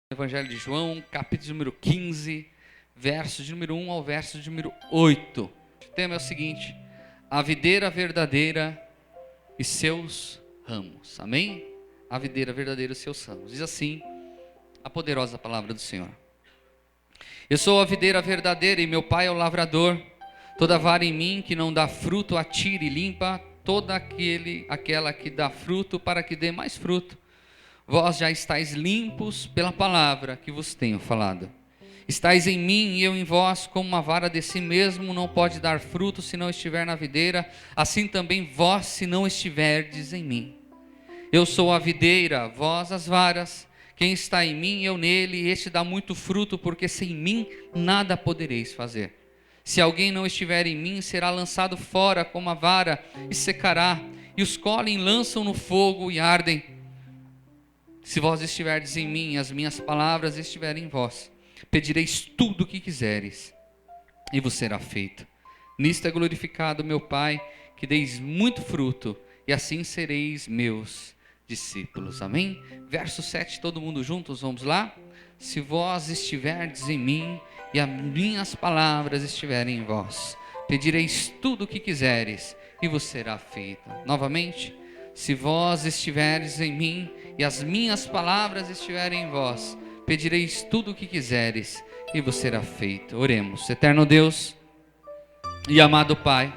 Evangelho de João, capítulo número 15, verso de número 1 ao verso de número 8. O tema é o seguinte: a videira verdadeira e seus ramos. Amém? A videira verdadeira e seus ramos. Diz assim a poderosa palavra do Senhor: eu sou a videira verdadeira e meu pai é o lavrador. Toda vara em mim que não dá fruto, atire e limpa toda aquela que dá fruto, para que dê mais fruto. Vós já estáis limpos pela palavra que vos tenho falado. Estais em mim e eu em vós, como uma vara de si mesmo não pode dar fruto se não estiver na videira, assim também vós, se não estiverdes em mim. Eu sou a videira, vós as varas. Quem está em mim, eu nele, este dá muito fruto, porque sem mim nada podereis fazer. Se alguém não estiver em mim, será lançado fora como a vara e secará, e os colhem, lançam no fogo e ardem. Se vós estiverdes em mim, as minhas palavras estiverem em vós, pedireis tudo o que quiseres, e vos será feito. Nisto é glorificado meu Pai, que deis muito fruto, e assim sereis meus discípulos. Amém? Verso 7, todo mundo juntos, vamos lá? Se vós estiverdes em mim, e as minhas palavras estiverem em vós, pedireis tudo o que quiseres, e vos será feito. Novamente: se vós estiveres em mim, e as minhas palavras estiverem em vós, pedireis tudo o que quiseres, e vos será feito. Oremos. Eterno Deus e amado Pai,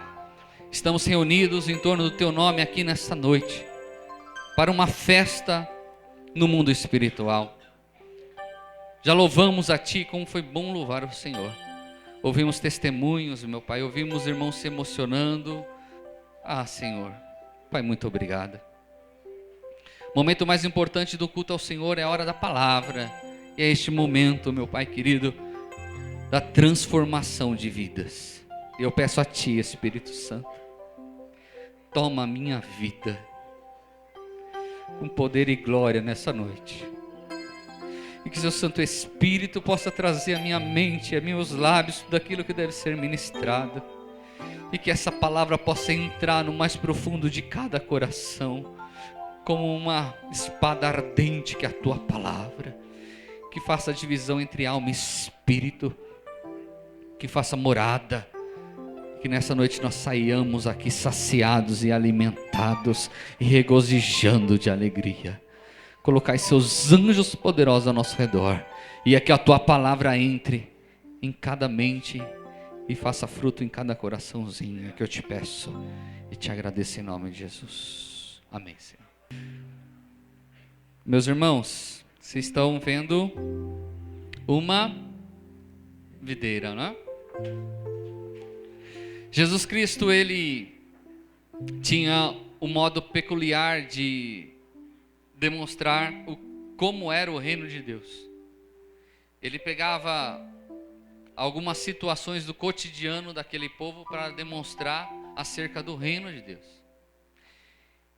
estamos reunidos em torno do Teu nome aqui nesta noite, para uma festa no mundo espiritual. Já louvamos a Ti, como foi bom louvar o Senhor. Ouvimos testemunhos, meu Pai, ouvimos irmãos se emocionando. Ah, Senhor, Pai, muito obrigado. O momento mais importante do culto ao Senhor é a hora da palavra. E é este momento, meu Pai querido, da transformação de vidas. E eu peço a Ti, Espírito Santo, toma a minha vida com poder e glória nessa noite. E que Seu Santo Espírito possa trazer à minha mente, a meus lábios, tudo aquilo que deve ser ministrado. E que essa palavra possa entrar no mais profundo de cada coração, como uma espada ardente que é a Tua palavra, que faça divisão entre alma e espírito, que faça morada, que nessa noite nós saiamos aqui saciados e alimentados e regozijando de alegria. Colocai Seus anjos poderosos ao nosso redor, e é que a Tua palavra entre em cada mente e faça fruto em cada coraçãozinho, é que eu te peço e te agradeço em nome de Jesus. Amém, Senhor. Meus irmãos, vocês estão vendo uma videira, né? Jesus Cristo, Ele tinha um modo peculiar de demonstrar como era o reino de Deus. Ele pegava algumas situações do cotidiano daquele povo para demonstrar acerca do reino de Deus.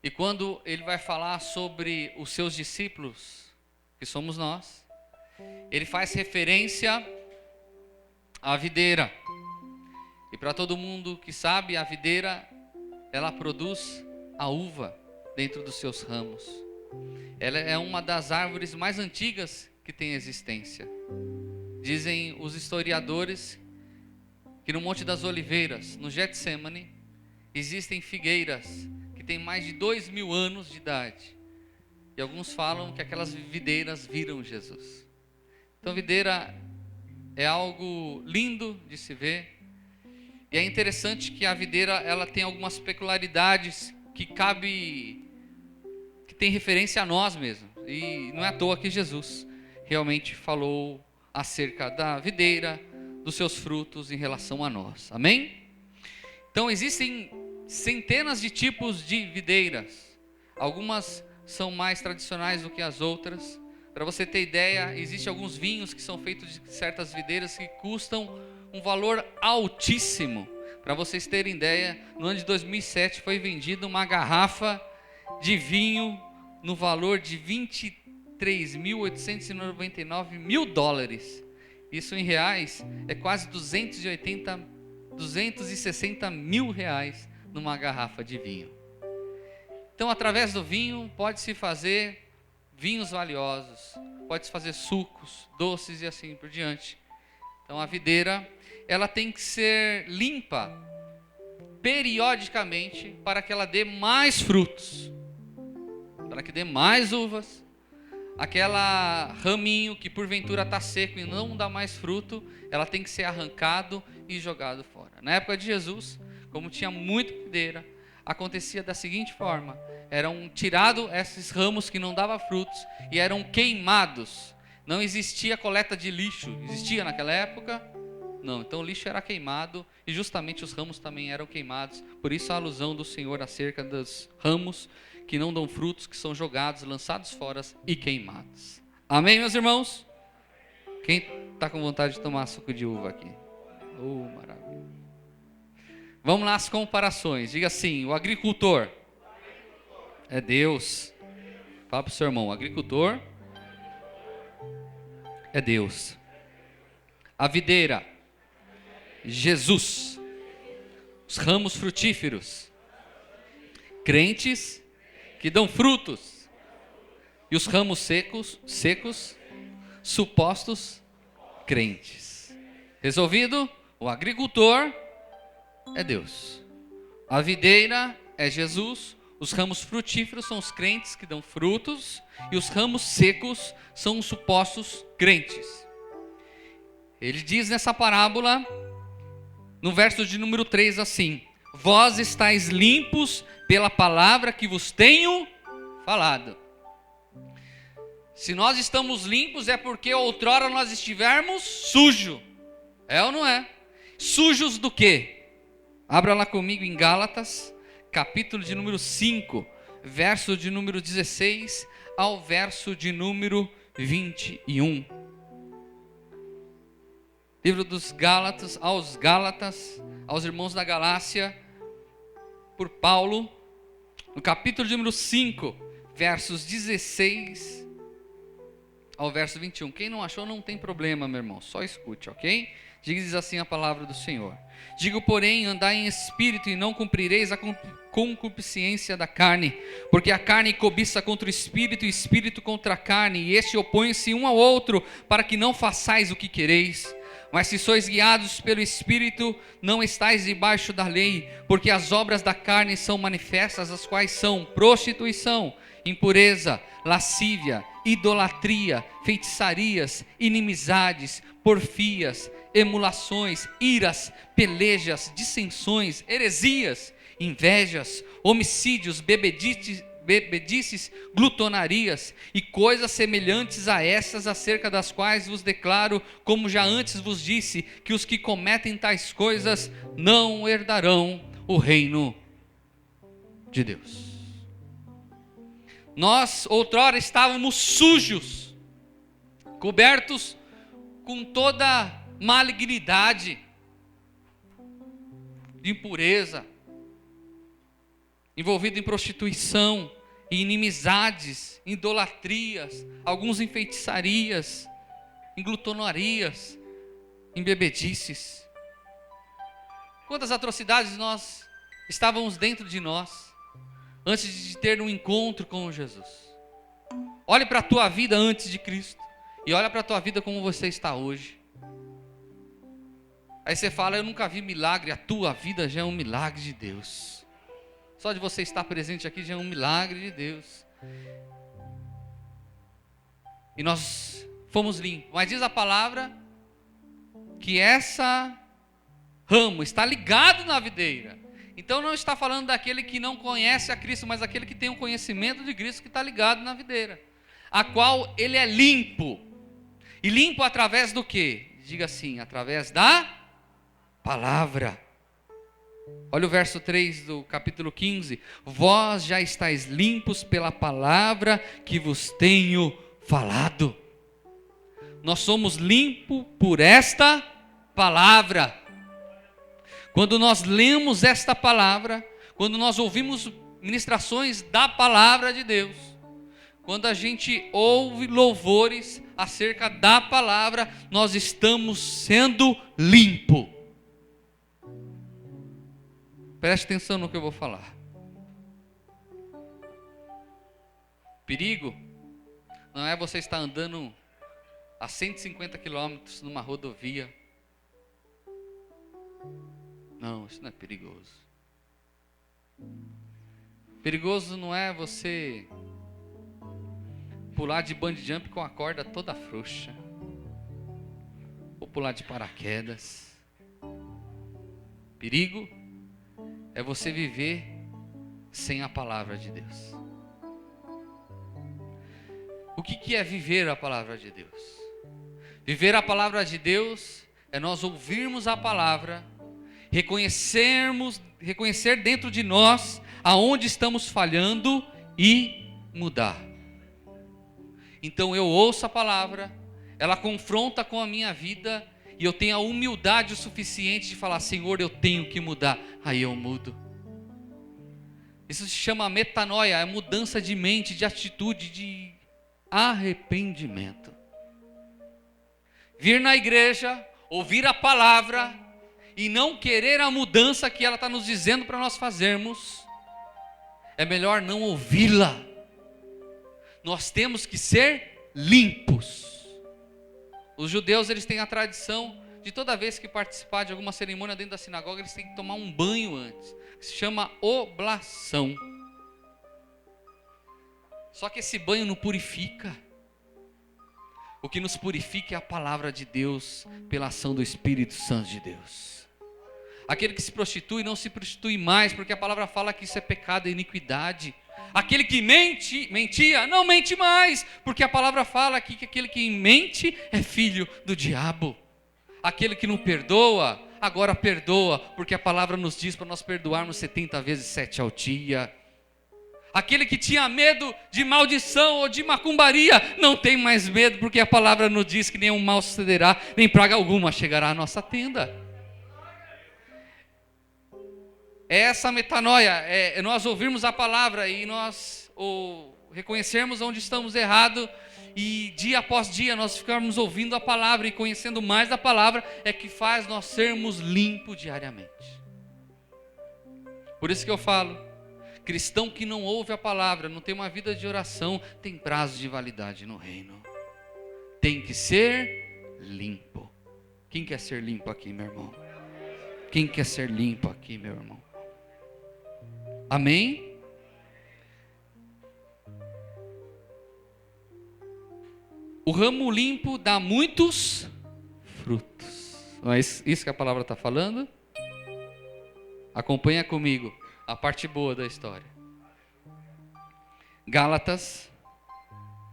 E quando ele vai falar sobre os seus discípulos, que somos nós, ele faz referência à videira. E para todo mundo que sabe, a videira, ela produz a uva dentro dos seus ramos. Ela é uma das árvores mais antigas que tem existência. Dizem os historiadores que no Monte das Oliveiras, no Getsemane, existem figueiras que têm mais de 2000 anos de idade. E alguns falam que aquelas videiras viram Jesus. Então, videira é algo lindo de se ver. E é interessante que a videira, ela tem algumas peculiaridades que tem referência a nós mesmos. E não é à toa que Jesus realmente falou acerca da videira, dos seus frutos em relação a nós. Amém? Então existem centenas de tipos de videiras. Algumas são mais tradicionais do que as outras. Para você ter ideia, existem alguns vinhos que são feitos de certas videiras que custam um valor altíssimo. Para vocês terem ideia, no ano de 2007 foi vendida uma garrafa de vinho no valor de $23.899 mil. Isso em reais é quase 260 mil reais numa garrafa de vinho. Então, através do vinho pode-se fazer vinhos valiosos, pode fazer sucos, doces e assim por diante. Então a videira, ela tem que ser limpa periodicamente para que ela dê mais frutos, para que dê mais uvas. Aquela raminho que porventura está seco e não dá mais fruto, ela tem que ser arrancado e jogado fora. Na época de Jesus, como tinha muita videira, acontecia da seguinte forma: eram tirados esses ramos que não davam frutos e eram queimados. Não existia coleta de lixo. Existia naquela época? Não. Então o lixo era queimado e justamente os ramos também eram queimados. Por isso a alusão do Senhor acerca dos ramos que não dão frutos, que são jogados, lançados fora e queimados. Amém, meus irmãos? Quem está com vontade de tomar suco de uva aqui? Maravilha. Vamos lá, as comparações. Diga assim: o agricultor é Deus. Fala para o seu irmão: o agricultor é Deus. A videira, Jesus. Os ramos frutíferos, crentes que dão frutos. E os ramos secos, supostos crentes. Resolvido? O agricultor é Deus. A videira é Jesus. Os ramos frutíferos são os crentes que dão frutos. E os ramos secos são os supostos crentes. Ele diz nessa parábola, no verso de número 3 assim: vós estáis limpos pela palavra que vos tenho falado. Se nós estamos limpos é porque outrora nós estivermos sujos. É ou não é? Sujos do quê? Abra lá comigo em Gálatas, capítulo de número 5, verso de número 16 ao verso de número 21. Livro dos Gálatas, aos irmãos da Galácia, por Paulo, no capítulo de número 5, versos 16 ao verso 21. Quem não achou não tem problema, meu irmão, só escute, ok? Diz assim a palavra do Senhor: digo, porém, andai em espírito e não cumprireis a concupiscência da carne, porque a carne cobiça contra o espírito e o espírito contra a carne, e este opõe-se um ao outro, para que não façais o que quereis. Mas se sois guiados pelo Espírito, não estáis debaixo da lei, porque as obras da carne são manifestas, as quais são prostituição, impureza, lascívia, idolatria, feitiçarias, inimizades, porfias, emulações, iras, pelejas, dissensões, heresias, invejas, homicídios, bebedices, glutonarias e coisas semelhantes a essas, acerca das quais vos declaro, como já antes vos disse, que os que cometem tais coisas não herdarão o reino de Deus. Nós outrora estávamos sujos, cobertos com toda malignidade, de impureza, envolvido em prostituição, em inimizades, em idolatrias, alguns em feitiçarias, em glutonarias, em bebedices. Quantas atrocidades nós estávamos dentro de nós, antes de ter um encontro com Jesus. Olhe para a tua vida antes de Cristo, e olha para a tua vida como você está hoje. Aí você fala: eu nunca vi milagre. A tua vida já é um milagre de Deus. Só de você estar presente aqui já é um milagre de Deus. E nós fomos limpos. Mas diz a palavra que essa ramo está ligado na videira. Então não está falando daquele que não conhece a Cristo, mas aquele que tem um conhecimento de Cristo, que está ligado na videira, a qual ele é limpo. E limpo através do quê? Diga assim: através da palavra. Olha o verso 3 do capítulo 15: vós já estáis limpos pela palavra que vos tenho falado. Nós somos limpos por esta palavra. Quando nós lemos esta palavra, quando nós ouvimos ministrações da palavra de Deus, quando a gente ouve louvores acerca da palavra, nós estamos sendo limpos. Preste atenção no que eu vou falar. Perigo Não é você estar andando a 150 quilômetros numa rodovia. Não, isso não é perigoso. Perigoso não é você pular de bungee jump com a corda toda frouxa, ou pular de paraquedas. Perigo é você viver sem a palavra de Deus. O que é viver a palavra de Deus? Viver a palavra de Deus é nós ouvirmos a palavra, reconhecer dentro de nós aonde estamos falhando e mudar. Então eu ouço a palavra, ela confronta com a minha vida e eu tenho a humildade o suficiente de falar: Senhor, eu tenho que mudar. Aí eu mudo. Isso se chama metanoia, é mudança de mente, de atitude, de arrependimento. Vir na igreja, ouvir a palavra e não querer a mudança que ela está nos dizendo para nós fazermos, é melhor não ouvi-la. Nós temos que ser limpos. Os judeus, eles têm a tradição de toda vez que participar de alguma cerimônia dentro da sinagoga, eles têm que tomar um banho antes, que se chama oblação. Só que esse banho não purifica. O que nos purifica é a palavra de Deus pela ação do Espírito Santo de Deus. Aquele que se prostitui não se prostitui mais, porque a palavra fala que isso é pecado e iniquidade. Aquele que mentia, não mente mais, porque a palavra fala aqui que aquele que mente é filho do diabo. Aquele que não perdoa, agora perdoa, porque a palavra nos diz para nós perdoarmos 70 vezes 7 ao dia. Aquele que tinha medo de maldição ou de macumbaria, não tem mais medo, porque a palavra nos diz que nenhum mal sucederá, nem praga alguma chegará à nossa tenda. É essa metanoia, é nós ouvirmos a palavra e nós reconhecermos onde estamos errados, e dia após dia nós ficarmos ouvindo a palavra e conhecendo mais da palavra, é que faz nós sermos limpos diariamente. Por isso que eu falo, cristão que não ouve a palavra, não tem uma vida de oração, tem prazo de validade no reino. Tem que ser limpo. Quem quer ser limpo aqui, meu irmão? Quem quer ser limpo aqui, meu irmão? Amém? O ramo limpo dá muitos frutos. Não é isso que a palavra está falando? Acompanha comigo a parte boa da história. Gálatas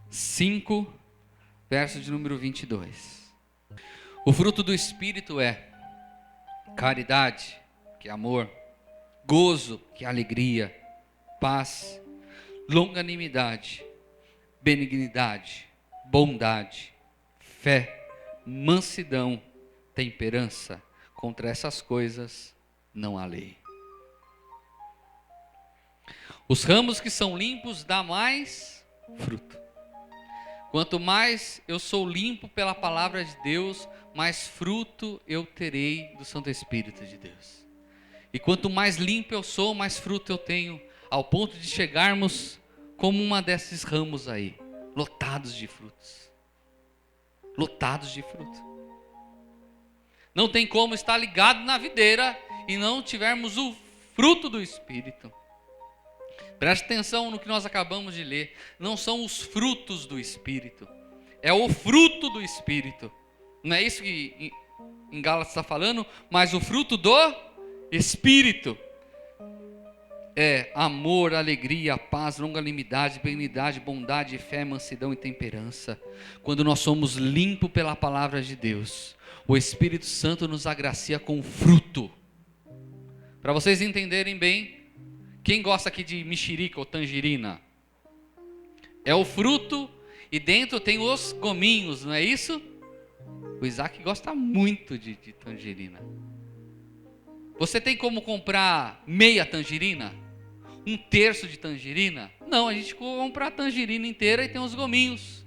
5, verso de número 22. O fruto do Espírito é caridade, que é amor, gozo, que é alegria, paz, longanimidade, benignidade, bondade, fé, mansidão, temperança. Contra essas coisas não há lei. Os ramos que são limpos dão mais fruto. Quanto mais eu sou limpo pela palavra de Deus, mais fruto eu terei do Santo Espírito de Deus. E quanto mais limpo eu sou, mais fruto eu tenho, ao ponto de chegarmos como uma desses ramos aí, lotados de frutos. Lotados de fruto. Não tem como estar ligado na videira e não tivermos o fruto do Espírito. Preste atenção no que nós acabamos de ler. Não são os frutos do Espírito, é o fruto do Espírito. Não é isso que em Gálatas está falando, mas o fruto do Espírito é amor, alegria, paz, longanimidade, benignidade, bondade, fé, mansidão e temperança. Quando nós somos limpos pela palavra de Deus, o Espírito Santo nos agracia com fruto. Para vocês entenderem bem, quem gosta aqui de mexerica ou tangerina? É o fruto e dentro tem os gominhos, não é isso? O Isaac gosta muito de tangerina. Você tem como comprar meia tangerina? Um terço de tangerina? Não, a gente compra a tangerina inteira e tem os gominhos.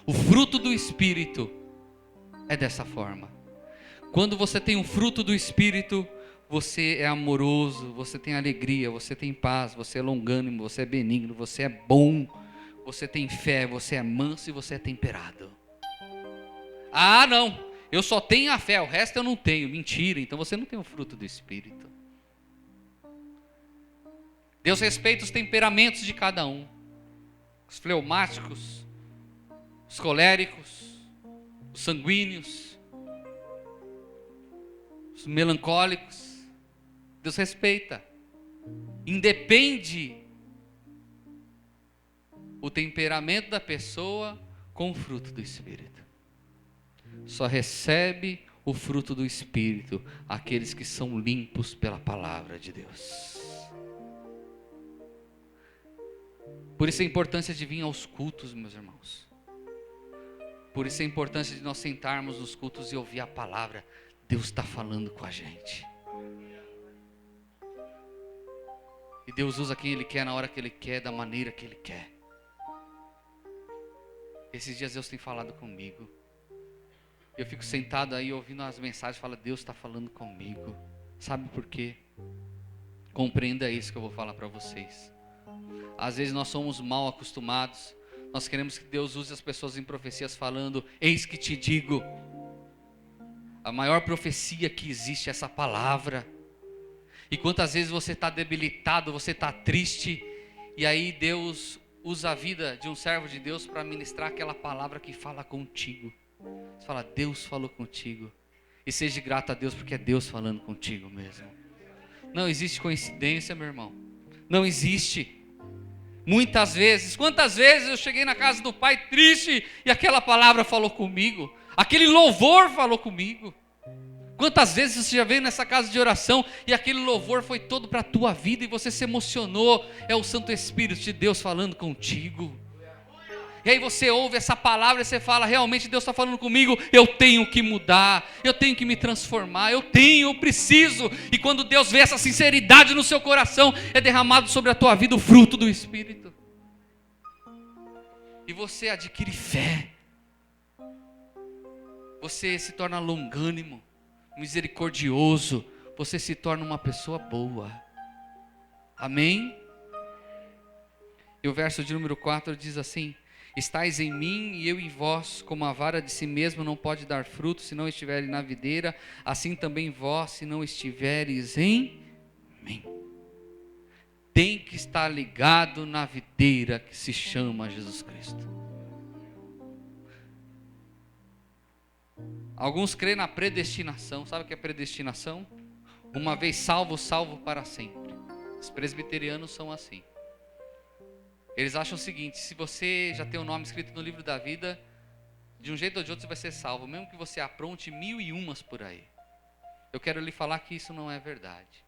O fruto do Espírito é dessa forma. Quando você tem o fruto do Espírito, você é amoroso, você tem alegria, você tem paz, você é longânimo, você é benigno, você é bom. você tem fé, você é manso e você é temperado. Ah, não, eu só tenho a fé, o resto eu não tenho. Mentira, então você não tem o fruto do Espírito. Deus respeita os temperamentos de cada um. Os fleumáticos, os coléricos, os sanguíneos, os melancólicos. Deus respeita. Independe o temperamento da pessoa com o fruto do Espírito. Só recebe o fruto do Espírito aqueles que são limpos pela palavra de Deus. Por isso a importância de vir aos cultos, meus irmãos. Por isso a importância de nós sentarmos nos cultos e ouvir a palavra. Deus está falando com a gente. E Deus usa quem Ele quer, na hora que Ele quer, da maneira que Ele quer. Esses dias Deus tem falado comigo. Eu fico sentado aí ouvindo as mensagens e falo, Deus está falando comigo. Sabe por quê? Compreenda isso que eu vou falar para vocês. Às vezes nós somos mal acostumados. Nós queremos que Deus use as pessoas em profecias falando, eis que te digo. A maior profecia que existe é essa palavra. E quantas vezes você está debilitado, você está triste, e aí Deus usa a vida de um servo de Deus para ministrar aquela palavra que fala contigo. Você fala, Deus falou contigo. E seja grato a Deus porque é Deus falando contigo mesmo. Não existe coincidência, meu irmão. Não existe. Muitas vezes, quantas vezes eu cheguei na casa do Pai triste e aquela palavra falou comigo, aquele louvor falou comigo. Quantas vezes você já veio nessa casa de oração e aquele louvor foi todo para a tua vida e você se emocionou, é o Santo Espírito de Deus falando contigo. E aí você ouve essa palavra e você fala, realmente Deus está falando comigo, eu tenho que mudar, eu tenho que me transformar, eu preciso. E quando Deus vê essa sinceridade no seu coração, é derramado sobre a tua vida o fruto do Espírito. E você adquire fé. Você se torna longânimo, misericordioso, você se torna uma pessoa boa. Amém? E o verso de número 4 diz assim, estais em mim e eu em vós, como a vara de si mesmo não pode dar fruto se não estiver na videira, assim também vós se não estiveres em mim. Tem que estar ligado na videira que se chama Jesus Cristo. Alguns creem na predestinação. Sabe o que é predestinação? Uma vez salvo, salvo para sempre. Os presbiterianos são assim. Eles acham o seguinte, se você já tem o nome escrito no livro da vida, de um jeito ou de outro você vai ser salvo, mesmo que você apronte 1001 por aí. Eu quero lhe falar que isso não é verdade.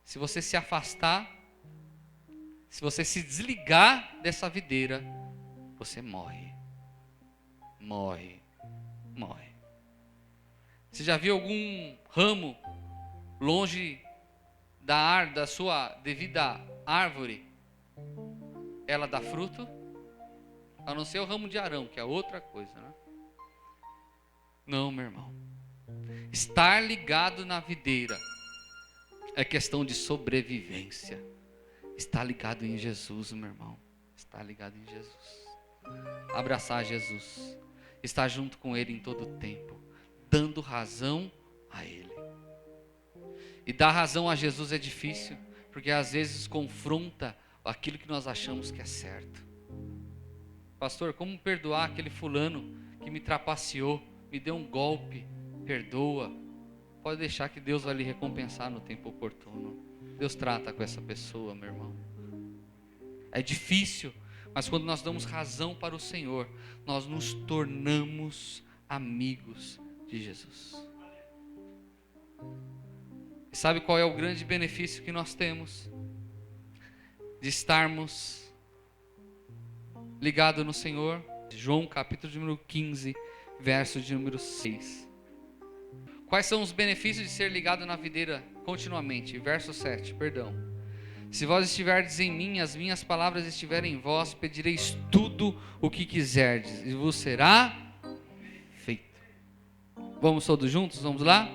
Se você se afastar, se você se desligar dessa videira, você morre. Morre. Morre. Você já viu algum ramo longe da sua devida árvore? Ela dá fruto? A não ser o ramo de Arão, que é outra coisa, né? Não, meu irmão. Estar ligado na videira é questão de sobrevivência. Está ligado em Jesus, meu irmão. Está ligado em Jesus. Abraçar Jesus. Estar junto com Ele em todo o tempo. Dando razão a Ele. E dar razão a Jesus é difícil, porque às vezes confronta aquilo que nós achamos que é certo. Pastor, como perdoar aquele fulano que me trapaceou, me deu um golpe? Perdoa. Pode deixar que Deus vai lhe recompensar no tempo oportuno. Deus trata com essa pessoa, meu irmão. É difícil, mas quando nós damos razão para o Senhor, nós nos tornamos amigos de Jesus. E sabe qual é o grande benefício que nós temos? De estarmos ligados no Senhor. João capítulo de número 15, verso de número 6. Quais são os benefícios de ser ligado na videira continuamente? Verso 7, perdão. Se vós estiverdes em mim, as minhas palavras estiverem em vós, pedireis tudo o que quiserdes, e vos será feito. Vamos todos juntos? Vamos lá?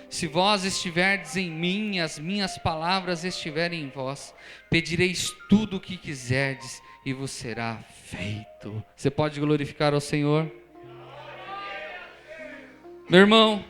Se vós estiverdes em mim, as minhas palavras estiverem em vós, pedireis tudo o que quiserdes, e vos será feito. Você pode glorificar ao Senhor? Meu irmão,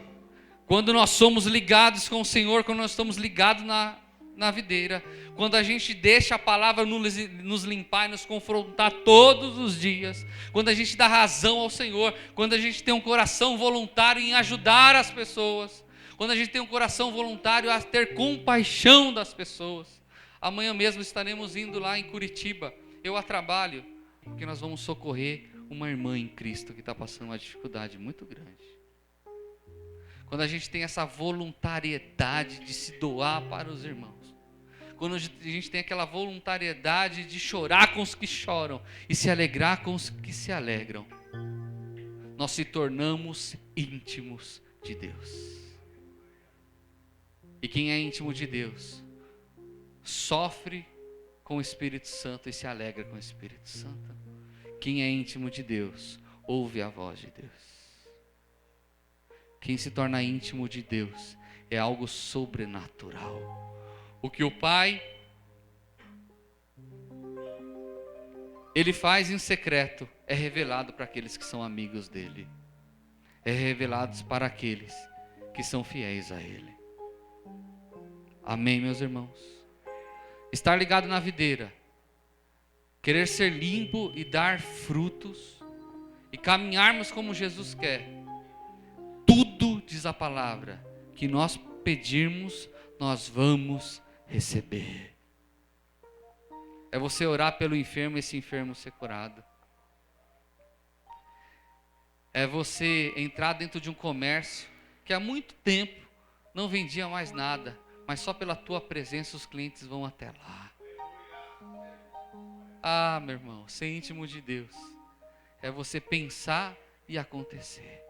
quando nós somos ligados com o Senhor, quando nós estamos ligados na videira, quando a gente deixa a palavra nos limpar e nos confrontar todos os dias, quando a gente dá razão ao Senhor, quando a gente tem um coração voluntário em ajudar as pessoas, quando a gente tem um coração voluntário a ter compaixão das pessoas. Amanhã mesmo estaremos indo lá em Curitiba, eu a trabalho, porque nós vamos socorrer uma irmã em Cristo que está passando uma dificuldade muito grande. Quando a gente tem essa voluntariedade de se doar para os irmãos, quando a gente tem aquela voluntariedade de chorar com os que choram e se alegrar com os que se alegram, nós se tornamos íntimos de Deus. E quem é íntimo de Deus sofre com o Espírito Santo e se alegra com o Espírito Santo. Quem é íntimo de Deus ouve a voz de Deus. Quem se torna íntimo de Deus é algo sobrenatural. O que o Pai, Ele faz em secreto, é revelado para aqueles que são amigos dEle. É revelado para aqueles que são fiéis a Ele. Amém, meus irmãos? Estar ligado na videira, querer ser limpo e dar frutos, e caminharmos como Jesus quer, tudo, diz a palavra, que nós pedirmos, nós vamos receber. É você orar pelo enfermo e esse enfermo ser curado. É você entrar dentro de um comércio que há muito tempo não vendia mais nada, mas só pela tua presença os clientes vão até lá. Ah, meu irmão, ser íntimo de Deus é você pensar e acontecer.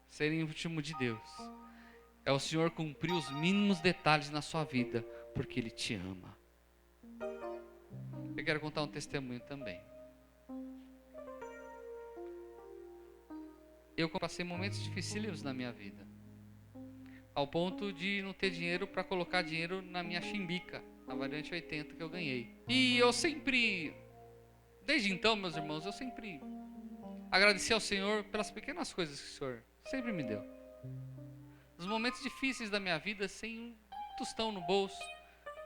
Ser íntimo de Deus é o Senhor cumprir os mínimos detalhes na sua vida, porque Ele te ama. Eu quero contar um testemunho também. Eu passei momentos dificílimos na minha vida, ao ponto de não ter dinheiro para colocar dinheiro na minha chimbica, na variante 80 que eu ganhei. E eu sempre, desde então, meus irmãos, eu sempre agradeci ao Senhor pelas pequenas coisas que o Senhor sempre me deu. Nos momentos difíceis da minha vida, sem um tostão no bolso,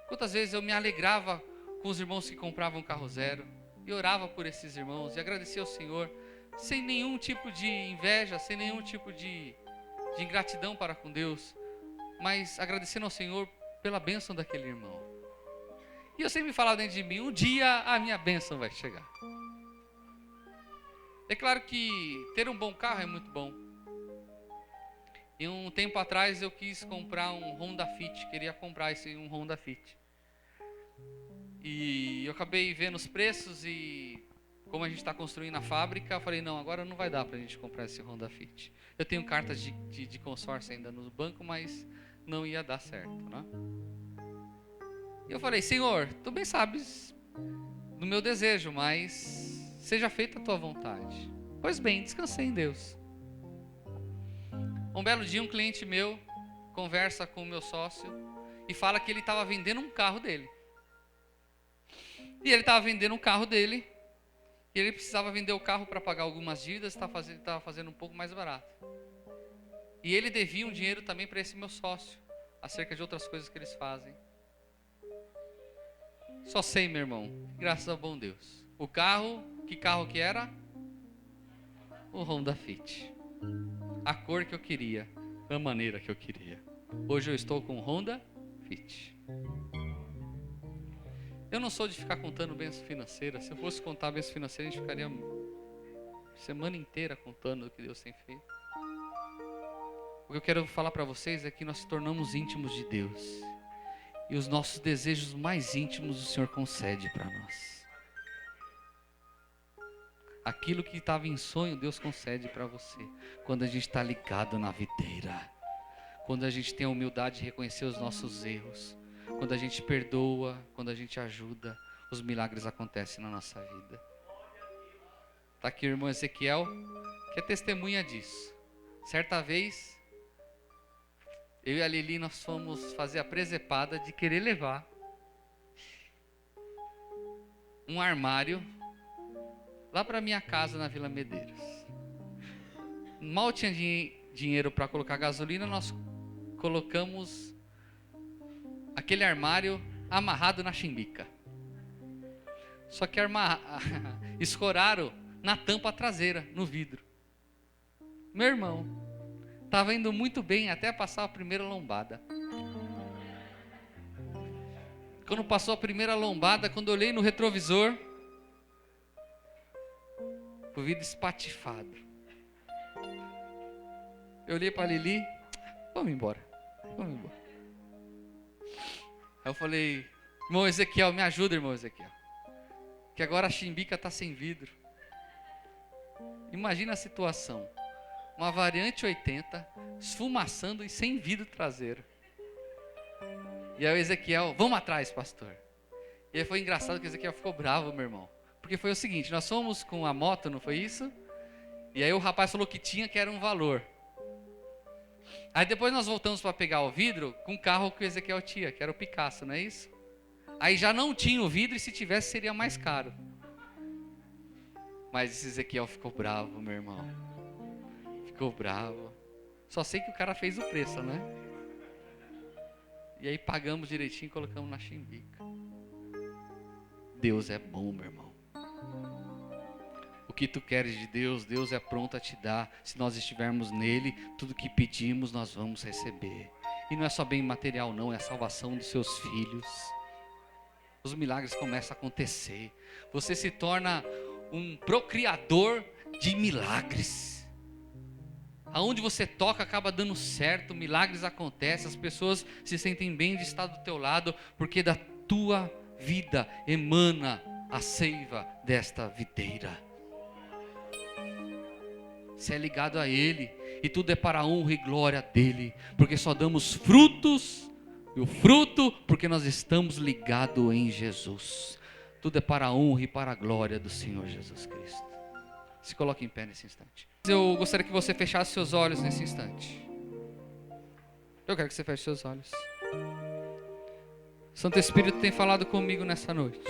quantas vezes eu me alegrava com os irmãos que compravam carro zero, e orava por esses irmãos, e agradecia ao Senhor, sem nenhum tipo de inveja, sem nenhum tipo de ingratidão para com Deus, mas agradecendo ao Senhor pela bênção daquele irmão. E eu sempre falava dentro de mim, um dia a minha bênção vai chegar. É claro que ter um bom carro é muito bom. E um tempo atrás eu quis comprar um Honda Fit, queria comprar um Honda Fit. E eu acabei vendo os preços e como a gente está construindo a fábrica, eu falei, não, agora não vai dar para a gente comprar esse Honda Fit. Eu tenho cartas de consórcio ainda no banco, mas não ia dar certo, né? E eu falei, Senhor, tu bem sabes do meu desejo, mas seja feita a tua vontade. Pois bem, descansei em Deus. Um belo dia um cliente meu conversa com o meu sócio e fala que ele estava vendendo um carro dele. E ele estava vendendo um carro dele e ele precisava vender o carro para pagar algumas dívidas, estava fazendo um pouco mais barato. E ele devia um dinheiro também para esse meu sócio, acerca de outras coisas que eles fazem. Só sei, meu irmão, graças ao bom Deus. O carro, que carro que era? O Honda Fit. A cor que eu queria, a maneira que eu queria. Hoje eu estou com o Honda Fit. Eu não sou de ficar contando bênção financeira. Se eu fosse contar bênção financeira, a gente ficaria a semana inteira contando o que Deus tem feito. O que eu quero falar para vocês é que nós nos tornamos íntimos de Deus. E os nossos desejos mais íntimos o Senhor concede para nós. Aquilo que estava em sonho, Deus concede para você. Quando a gente está ligado na videira. Quando a gente tem a humildade de reconhecer os nossos erros. Quando a gente perdoa, quando a gente ajuda, os milagres acontecem na nossa vida. Está aqui o irmão Ezequiel, que é testemunha disso. Certa vez, eu e a Lili, nós fomos fazer a presepada de querer levar um armário lá para minha casa na Vila Medeiros. Mal tinha dinheiro para colocar gasolina, nós colocamos aquele armário amarrado na chimbica. Só que escoraram na tampa traseira, no vidro. Meu irmão, estava indo muito bem até passar a primeira lombada. Quando passou a primeira lombada, quando eu olhei no retrovisor, o vidro espatifado. Eu olhei para Lili, vamos embora. Aí eu falei, irmão Ezequiel, me ajuda, irmão Ezequiel. Que agora a chimbica está sem vidro. Imagina a situação. Uma variante 80, esfumaçando e sem vidro traseiro. E aí o Ezequiel, vamos atrás, pastor. E aí foi engraçado que o Ezequiel ficou bravo, meu irmão. Porque foi o seguinte, nós fomos com a moto, não foi isso? E aí o rapaz falou que tinha, que era um valor. Aí depois nós voltamos para pegar o vidro com o carro que o Ezequiel tinha, que era o Picasso, não é isso? Aí já não tinha o vidro e se tivesse seria mais caro. Mas esse Ezequiel ficou bravo, meu irmão. Ficou bravo. Só sei que o cara fez o preço, né? E aí pagamos direitinho e colocamos na chimbica. Deus é bom, meu irmão. O que tu queres de Deus, Deus é pronto a te dar. Se nós estivermos nele, tudo que pedimos nós vamos receber. E não é só bem material não, é a salvação dos seus filhos. Os milagres começam a acontecer. Você se torna um procriador de milagres. Aonde você toca acaba dando certo, milagres acontecem, as pessoas se sentem bem de estar do teu lado, porque da tua vida emana a seiva desta videira. Você é ligado a Ele, e tudo é para a honra e glória dEle, porque só damos frutos, e o fruto porque nós estamos ligados em Jesus. Tudo é para a honra e para a glória do Senhor Jesus Cristo. Se coloque em pé nesse instante. Eu gostaria que você fechasse seus olhos nesse instante. Eu quero que você feche seus olhos. Santo Espírito tem falado comigo nessa noite.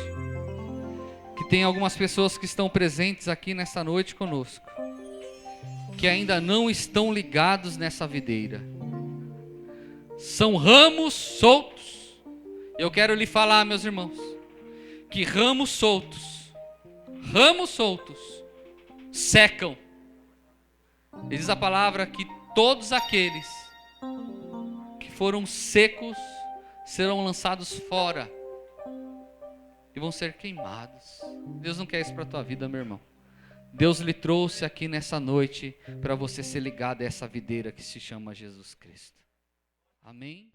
Que tem algumas pessoas que estão presentes aqui nessa noite conosco, que ainda não estão ligados nessa videira. São ramos soltos. Eu quero lhe falar, meus irmãos, que ramos soltos secam. Diz a palavra que todos aqueles que foram secos serão lançados fora e vão ser queimados. Deus não quer isso para a tua vida, meu irmão. Deus lhe trouxe aqui nessa noite para você ser ligado a essa videira que se chama Jesus Cristo. Amém?